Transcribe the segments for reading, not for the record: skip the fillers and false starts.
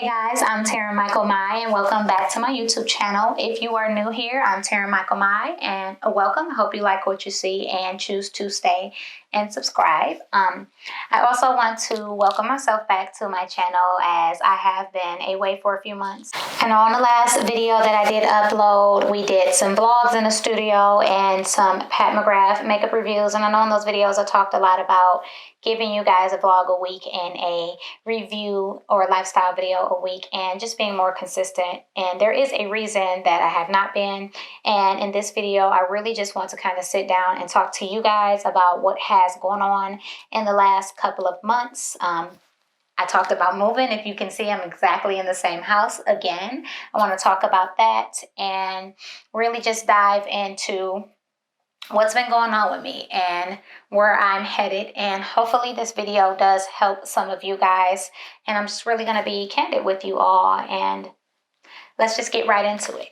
Hey guys, I'm Tara Michael Mai and welcome back to my YouTube channel. If you are new here, I'm Tara Michael Mai and welcome. I hope you like what you see and choose to stay and subscribe. I also want to welcome myself back to my channel as I have been away for a few months. And on the last video that I did upload, we did some vlogs in the studio and some Pat McGrath makeup reviews. And I know in those videos I talked a lot about giving you guys a vlog a week and a review or lifestyle video a week and just being more consistent. And there is a reason that I have not been. And in this video, I really just want to kind of sit down and talk to you guys about what has gone on in the last couple of months. I talked about moving. If you can see, I'm exactly in the same house again. I want to talk about that and really just dive into what's been going on with me and where I'm headed. And hopefully this video does help some of you guys. And I'm just really going to be candid with you all. And let's just get right into it.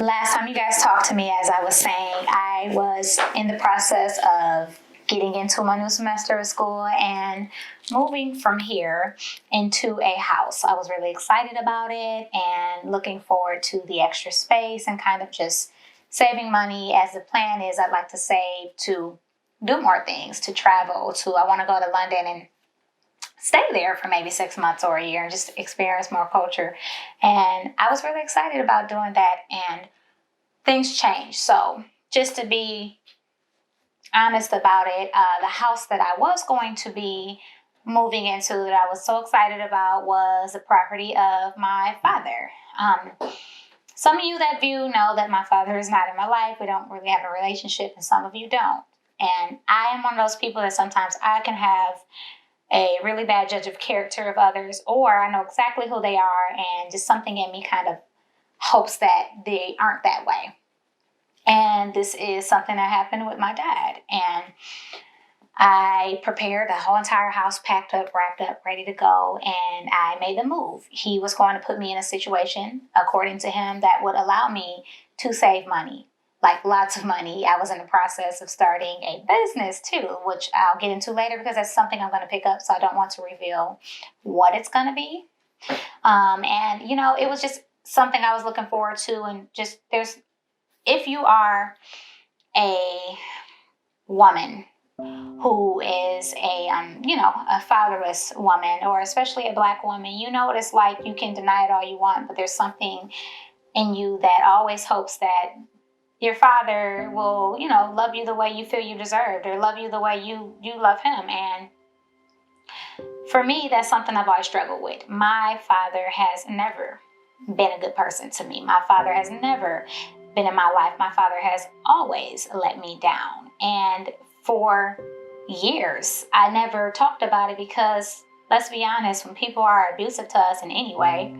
Last time you guys talked to me, as I was saying, I was in the process of getting into my new semester of school and moving from here into a house. I was really excited about it and looking forward to the extra space and kind of just saving money, as the plan is I'd like to save to do more things, to travel to. I want to go to London and stay there for maybe 6 months or a year and just experience more culture. And I was really excited about doing that, and things changed. So just to be honest about it, the house that I was going to be moving into that I was so excited about was the property of my father. Some of you that view know that my father is not in my life. We don't really have a relationship, and some of you don't. And I am one of those people that sometimes I can have a really bad judge of character of others, or I know exactly who they are, and just something in me kind of hopes that they aren't that way. And this is something that happened with my dad. And I prepared the whole entire house, packed up, wrapped up, ready to go, and I made the move. He was going to put me in a situation, according to him, that would allow me to save money, like lots of money. I was in the process of starting a business too, which I'll get into later because that's something I'm going to pick up, so I don't want to reveal what it's going to be. And, you know, it was just something I was looking forward to, and just if you are a woman who is a fatherless woman, or especially a Black woman, you know what it's like. You can deny it all you want, but there's something in you that always hopes that your father will, love you the way you feel you deserved, or love you the way you love him. And for me, that's something I've always struggled with. My father has never been a good person to me. My father has never been in my life. My father has always let me down. And for years, I never talked about it because, let's be honest, when people are abusive to us in any way,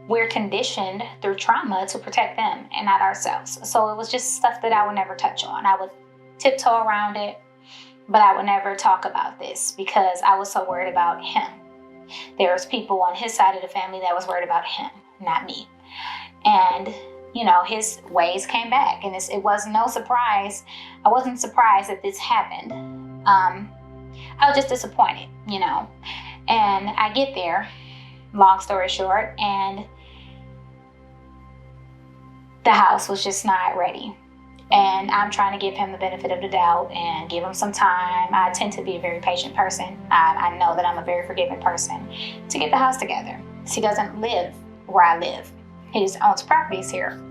we're conditioned through trauma to protect them and not ourselves. So it was just stuff that I would never touch on. I would tiptoe around it, but I would never talk about this because I was so worried about him. There was people on his side of the family that was worried about him, not me. And his ways came back, and it was no surprise. I wasn't surprised that this happened. I was just disappointed, and I get there, long story short, and the house was just not ready. And I'm trying to give him the benefit of the doubt and give him some time. I tend to be a very patient person. I know that I'm a very forgiving person to get the house together. He doesn't live where I live. He just owns properties here.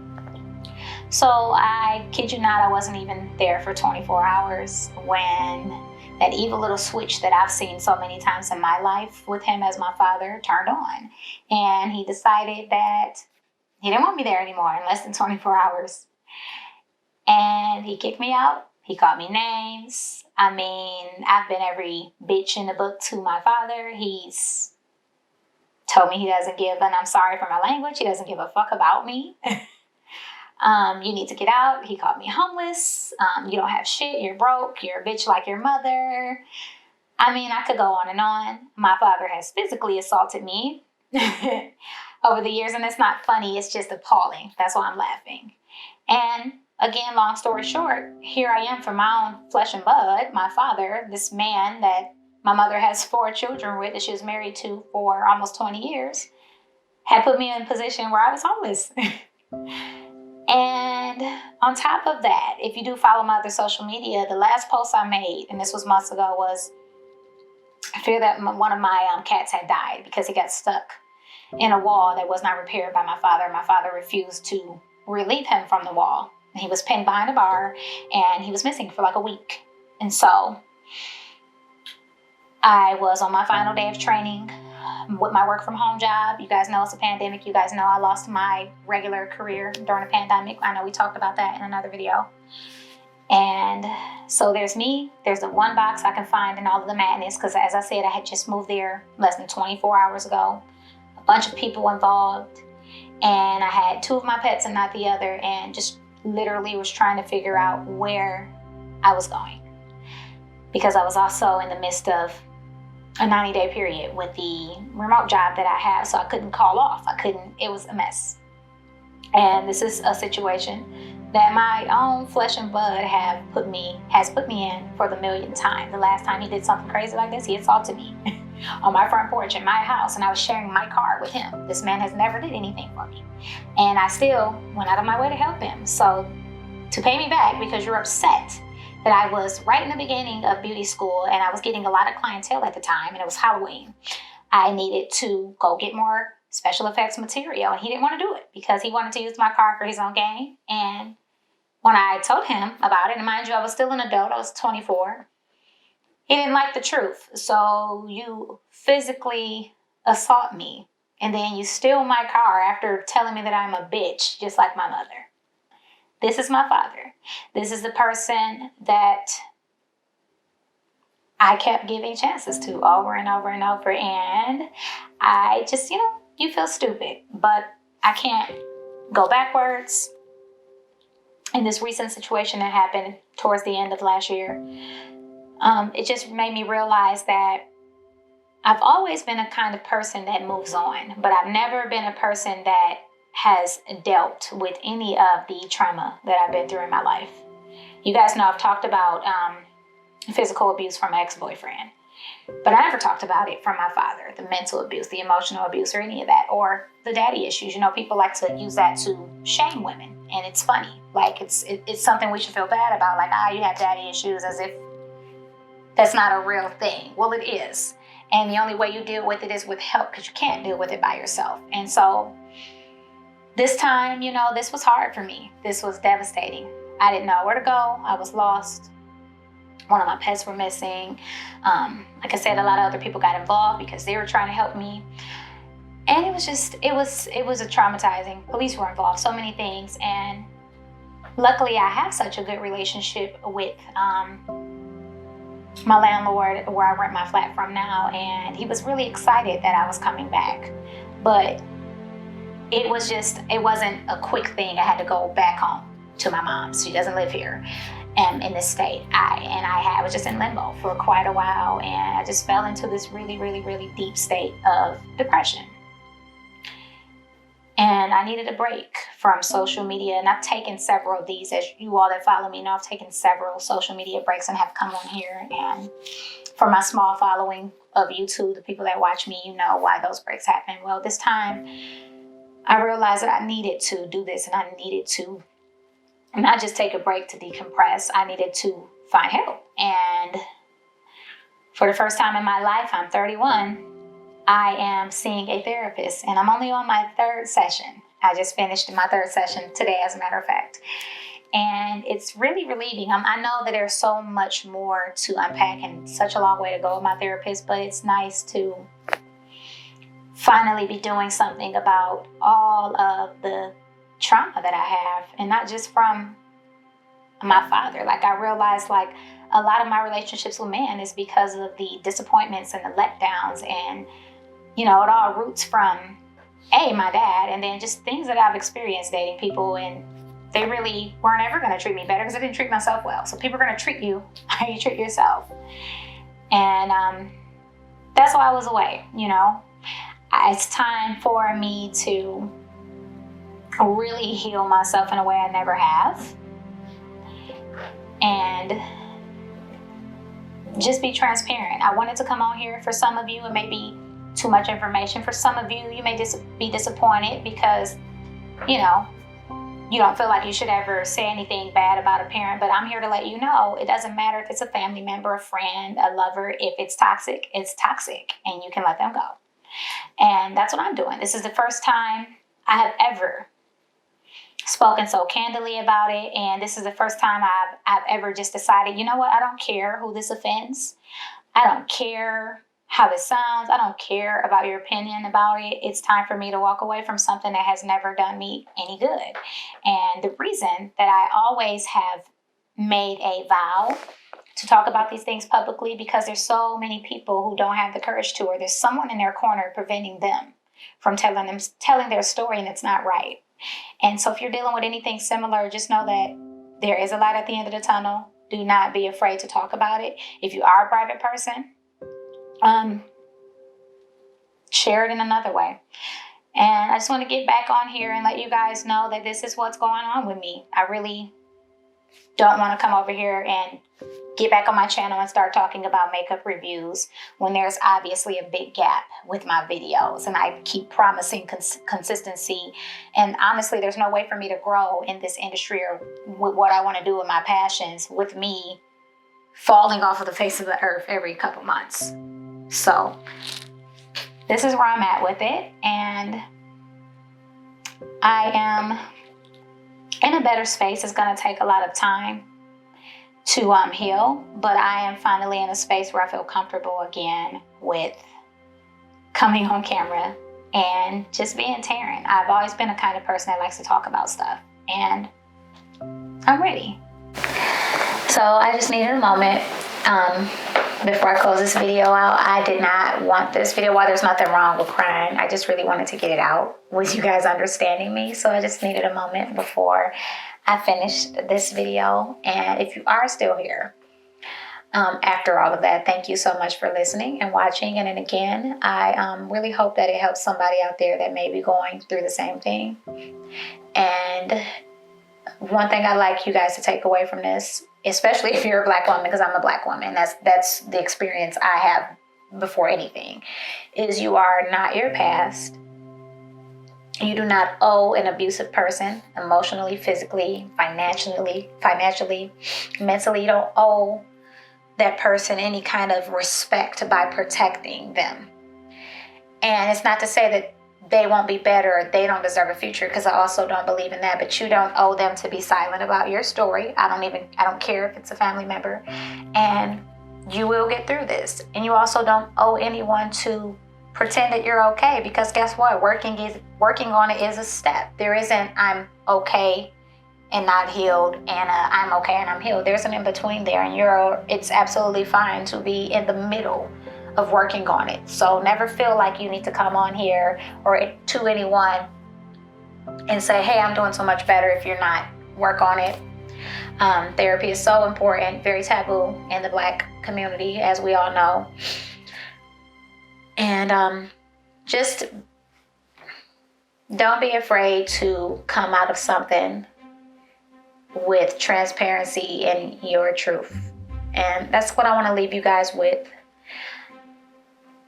So I kid you not, I wasn't even there for 24 hours when that evil little switch that I've seen so many times in my life with him as my father turned on. And he decided that he didn't want me there anymore in less than 24 hours. And he kicked me out. He called me names. I mean, I've been every bitch in the book to my father. He's told me he doesn't give, and I'm sorry for my language, he doesn't give a fuck about me. You need to get out. He called me homeless. You don't have shit. You're broke. You're a bitch like your mother. I mean, I could go on and on. My father has physically assaulted me over the years, and it's not funny. It's just appalling. That's why I'm laughing. And again, long story short, here I am from my own flesh and blood. My father, this man that my mother has 4 children with, that she was married to for almost 20 years, had put me in a position where I was homeless. And on top of that, if you do follow my other social media, the last post I made, and this was months ago, was I fear that one of my cats had died because he got stuck in a wall that was not repaired by my father. My father refused to relieve him from the wall. He was pinned behind a bar and he was missing for like a week. And so I was on my final day of training with my work from home job. You guys know it's a pandemic. You guys know I lost my regular career during a pandemic. I know we talked about that in another video. And so there's me. There's the one box I can find in all of the madness, because as I said, I had just moved there less than 24 hours ago. A bunch of people involved. And I had two of my pets and not the other, and just literally was trying to figure out where I was going. Because I was also in the midst of a 90-day period with the remote job that I have, so I couldn't call off. It was a mess. And this is a situation that my own flesh and blood has put me in for the millionth time. The last time he did something crazy like this, he assaulted me on my front porch in my house, and I was sharing my car with him. This man has never did anything for me, and I still went out of my way to help him. So to pay me back because you're upset that I was right in the beginning of beauty school and I was getting a lot of clientele at the time, and it was Halloween, I needed to go get more special effects material, and he didn't want to do it because he wanted to use my car for his own gain. And when I told him about it, and mind you, I was still an adult, I was 24, he didn't like the truth. So you physically assault me, and then you steal my car after telling me that I'm a bitch, just like my mother. This is my father. This is the person that I kept giving chances to over and over and over. And I just, you feel stupid, but I can't go backwards. In this recent situation that happened towards the end of last year, it just made me realize that I've always been a kind of person that moves on, but I've never been a person that has dealt with any of the trauma that I've been through in my life. You guys know I've talked about physical abuse from my ex-boyfriend, but I never talked about it from my father, the mental abuse, the emotional abuse, or any of that, or the daddy issues. People like to use that to shame women, and it's funny. Like it's something we should feel bad about. Like, you have daddy issues, as if that's not a real thing. Well, it is, and the only way you deal with it is with help, because you can't deal with it by yourself. And so this time, this was hard for me. This was devastating. I didn't know where to go. I was lost. One of my pets were missing. Like I said, a lot of other people got involved because they were trying to help me. And it was a traumatizing. Police were involved, so many things. And luckily I have such a good relationship with my landlord where I rent my flat from now. And he was really excited that I was coming back. But it wasn't a quick thing. I had to go back home to my mom's. She doesn't live here in this state. I was just in limbo for quite a while, and I just fell into this really, really, really deep state of depression. And I needed a break from social media, and I've taken several of these. As you all that follow me know, I've taken several social media breaks and have come on here. And for my small following of YouTube, the people that watch me, you know why those breaks happen. Well, this time I realized that I needed to do this, and I needed to not just take a break to decompress. I needed to find help. And for the first time in my life, I'm 31, I am seeing a therapist, and I'm only on my third session. I just finished my third session today, as a matter of fact. And it's really relieving. I know that there's so much more to unpack and such a long way to go with my therapist, but it's nice to finally be doing something about all of the trauma that I have, and not just from my father. Like, I realized, like, a lot of my relationships with men is because of the disappointments and the letdowns, and it all roots from my dad, and then just things that I've experienced dating people, and they really weren't ever going to treat me better because I didn't treat myself well. So people are going to treat you how you treat yourself, and that's why I was away. It's time for me to really heal myself in a way I never have, and just be transparent. I wanted to come on here for some of you and maybe too much information. For some of you, you may be disappointed because, you know, you don't feel like you should ever say anything bad about a parent, but I'm here to let you know it doesn't matter if it's a family member, a friend, a lover. If it's toxic, and you can let them go. And that's what I'm doing. This is the first time I have ever spoken so candidly about it, and this is the first time I've ever just decided, you know what, I don't care who this offends. I don't care how this sounds. I don't care about your opinion about it. It's time for me to walk away from something that has never done me any good. And the reason that I always have made a vow to talk about these things publicly, because there's so many people who don't have the courage to, or there's someone in their corner preventing them from telling their story, and it's not right. And so if you're dealing with anything similar, just know that there is a light at the end of the tunnel. Do not be afraid to talk about it. If you are a private person, share it in another way. And I just want to get back on here and let you guys know that this is what's going on with me. I really don't want to come over here and get back on my channel and start talking about makeup reviews when there's obviously a big gap with my videos, and I keep promising consistency. And honestly, there's no way for me to grow in this industry or with what I want to do with my passions with me falling off of the face of the earth every couple months. So this is where I'm at with it, and I am in a better space. It's going to take a lot of time to heal, but I am finally in a space where I feel comfortable again with coming on camera and just being Taryn. I've always been a kind of person that likes to talk about stuff, and I'm ready. So I just needed a moment before I close this video out. I did not want this video, while there's nothing wrong with crying, I just really wanted to get it out with you guys understanding me. So I just needed a moment before I finished this video. And if you are still here after all of that, thank you so much for listening and watching. And then again, I really hope that it helps somebody out there that may be going through the same thing. And one thing I'd like you guys to take away from this, especially if you're a Black woman, because I'm a Black woman, that's the experience I have before anything, is you are not your past. You do not owe an abusive person emotionally, physically, financially, mentally. You don't owe that person any kind of respect by protecting them. And it's not to say that they won't be better or they don't deserve a future, because I also don't believe in that, but you don't owe them to be silent about your story. I don't care if it's a family member, and you will get through this. And you also don't owe anyone to pretend that you're okay, because guess what? Working on it is a step. There isn't I'm okay and not healed, and I'm okay and I'm healed. There's an in between there, and it's absolutely fine to be in the middle of working on it. So never feel like you need to come on here or to anyone and say, hey, I'm doing so much better, if you're not. Work on it. Therapy is so important, very taboo in the Black community, as we all know. And just don't be afraid to come out of something with transparency and your truth. And that's what I want to leave you guys with.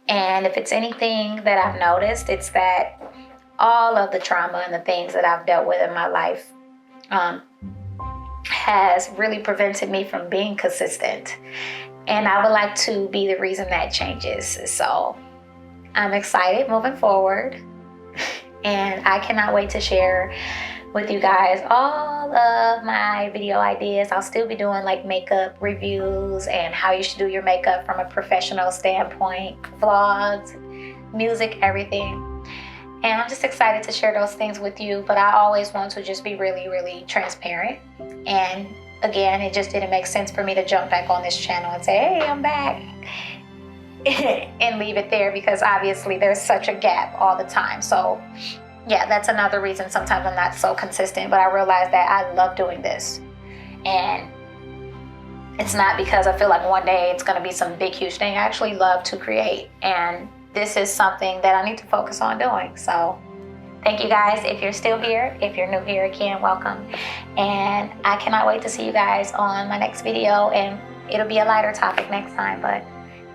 And if it's anything that I've noticed, it's that all of the trauma and the things that I've dealt with in my life has really prevented me from being consistent. And I would like to be the reason that changes. So I'm excited moving forward. And I cannot wait to share with you guys all of my video ideas. I'll still be doing like makeup reviews and how you should do your makeup from a professional standpoint, vlogs, music, everything. And I'm just excited to share those things with you, but I always want to just be really, really transparent. And again, it just didn't make sense for me to jump back on this channel and say, hey, I'm back, and leave it there, because obviously there's such a gap all the time. So yeah, that's another reason sometimes I'm not so consistent, but I realize that I love doing this. And it's not because I feel like one day it's going to be some big, huge thing. I actually love to create, and this is something that I need to focus on doing. So thank you guys. If you're still here, if you're new here, again, welcome. And I cannot wait to see you guys on my next video, and it'll be a lighter topic next time. But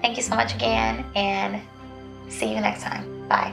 thank you so much again, and See you next time. Bye.